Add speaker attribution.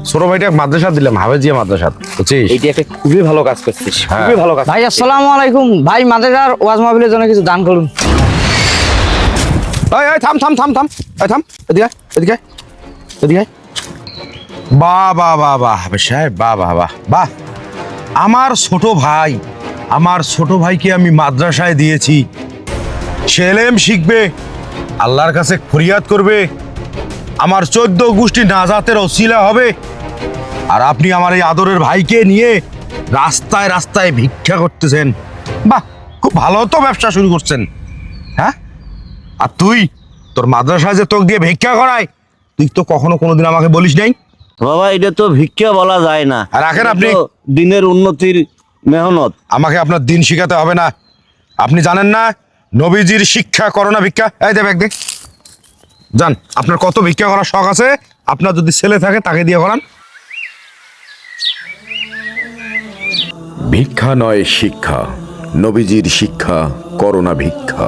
Speaker 1: ছোট ভাইটা মাদ্রাসা দিলাম, হাফেজিয়া মাদ্রাসা, বুঝছিস?
Speaker 2: এইটা একটা খুবই ভালো কাজ করছিস,
Speaker 1: হ্যাঁ।
Speaker 2: খুবই ভালো কাজ।
Speaker 3: ভাই আসসালামু আলাইকুম ভাই, মাদ্রাসার ওয়াজ মাহফিলের জন্য কিছু দান করুন।
Speaker 1: এই থাম থাম থাম থাম, এই থাম, এদিকে আয়, এদিকে আয়, এদিকে আয়। বাহ বাহ বাহ বাহ হাফেজ সাহেব, বাহ বাহ বাহ বাহ। আমার ছোট ভাইকে আমি মাদ্রাসায় দিয়েছি, সে এলেম শিখবে, আল্লাহর কাছে ফরিয়াদ করবে, আমার 14 গোষ্ঠী নাজাতের ওসিলা হবে। আর আপনি আমার এই আদরের ভাইকে নিয়ে রাস্তায় রাস্তায় ভিক্ষা করতেছেন। বাহ, খুব ভালো তো ব্যবসা শুরু করছেন। হ্যাঁ, আর তুই তোর মাদ্রাসায় যে তোকে দিয়ে ভিক্ষা করায়, তুই তো কখনো কোনোদিন আমাকে বলিস নাই।
Speaker 4: বাবা এটা তো ভিক্ষা বলা যায় না।
Speaker 1: আর রাখেন
Speaker 4: এটা
Speaker 1: আপনি।
Speaker 4: তো দিনের উন্নতির মেহনত।
Speaker 1: আমাকে আপনার দিন শিখাতে হবে না। আপনি জানেন না নবীজির শিক্ষা করোনা ভিক্ষা? এই দেখ দেখ যান, আপনার কত ভিক্ষা করার শখ আছে, আপনার যদি ছেলে থাকে তাকে দিয়ে করান।
Speaker 5: ভিক্ষা নয় শিক্ষা, নবীজির শিক্ষা করোনা ভিক্ষা।